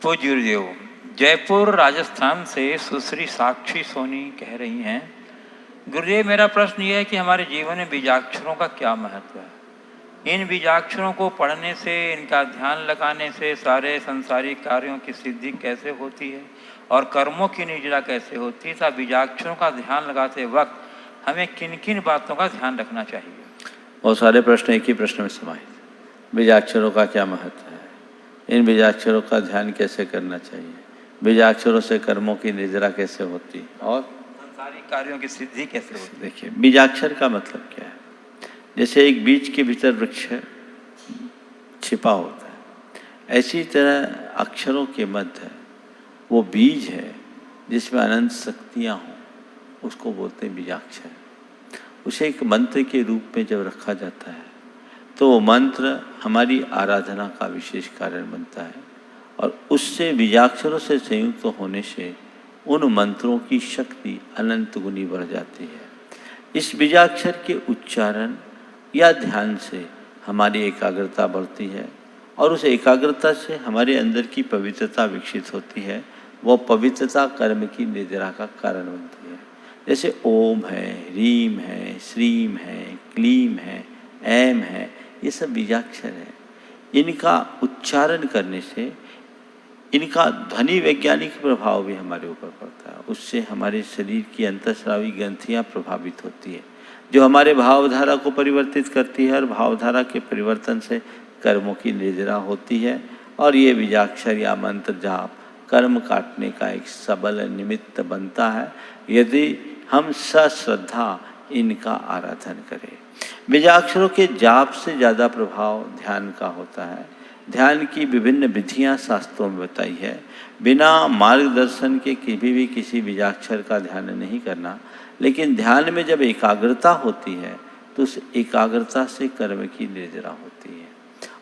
पूज्य गुरुदेव, जयपुर राजस्थान से सुश्री साक्षी सोनी कह रही हैं, गुरुदेव मेरा प्रश्न ये है कि हमारे जीवन में बीजाक्षरों का क्या महत्व है। इन बीजाक्षरों को पढ़ने से, इनका ध्यान लगाने से सारे संसारिक कार्यों की सिद्धि कैसे होती है और कर्मों की निर्जरा कैसे होती है। तथा बीजाक्षरों का ध्यान लगाते वक्त हमें किन किन बातों का ध्यान रखना चाहिए। बहुत सारे प्रश्न एक ही प्रश्न में समाहित। बीजाक्षरों का क्या महत्व है, इन बीजाक्षरों का ध्यान कैसे करना चाहिए, बीजाक्षरों से कर्मों की निर्जरा कैसे होती और संसारिक कार्यों की सिद्धि कैसे होती। देखिए, बीजाक्षर का मतलब क्या है। जैसे एक बीज के भीतर वृक्ष छिपा होता है, ऐसी तरह अक्षरों के मध्य वो बीज है जिसमें अनंत शक्तियाँ हों, उसको बोलते हैं बीजाक्षर। उसे एक मंत्र के रूप में जब रखा जाता है तो वो मंत्र हमारी आराधना का विशेष कारण बनता है और उससे बीजाक्षरों से संयुक्त होने से उन मंत्रों की शक्ति अनंत गुनी बढ़ जाती है। इस बीजाक्षर के उच्चारण या ध्यान से हमारी एकाग्रता बढ़ती है और उस एकाग्रता से हमारे अंदर की पवित्रता विकसित होती है। वह पवित्रता कर्म की निर्जरा का कारण बनती है। जैसे ओम है, ह्रीम है, श्रीम है, क्लीम है, ऐम है, ये सब बीजाक्षर है। इनका उच्चारण करने से इनका ध्वनि वैज्ञानिक प्रभाव भी हमारे ऊपर पड़ता है। उससे हमारे शरीर की अंतःस्रावी ग्रंथियाँ प्रभावित होती है जो हमारे भावधारा को परिवर्तित करती है और भावधारा के परिवर्तन से कर्मों की निर्जरा होती है। और ये बीजाक्षर या मंत्र जाप कर्म काटने का एक सबल निमित्त बनता है यदि हम सश्रद्धा इनका आराधन करें। बीजाक्षरों के जाप से ज़्यादा प्रभाव ध्यान का होता है। ध्यान की विभिन्न विधियां शास्त्रों में बताई है। बिना मार्गदर्शन के कभी भी किसी बीजाक्षर का ध्यान नहीं करना, लेकिन ध्यान में जब एकाग्रता होती है तो उस एकाग्रता से कर्म की निर्जरा होती है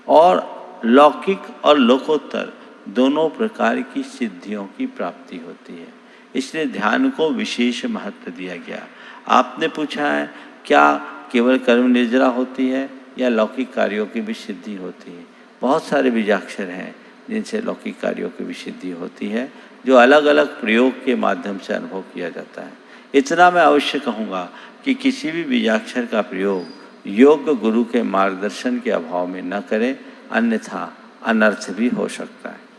और लौकिक और लोकोत्तर दोनों प्रकार की सिद्धियों की प्राप्ति होती है। इसलिए ध्यान को विशेष महत्व दिया गया। आपने पूछा है क्या केवल कर्म निर्जरा होती है या लौकिक कार्यों की भी सिद्धि होती है। बहुत सारे बीजाक्षर हैं जिनसे लौकिक कार्यों की भी सिद्धि होती है जो अलग अलग प्रयोग के माध्यम से अनुभव किया जाता है। इतना मैं अवश्य कहूँगा कि किसी भी बीजाक्षर का प्रयोग योग्य गुरु के मार्गदर्शन के अभाव में न करें, अन्यथा अनर्थ भी हो सकता है।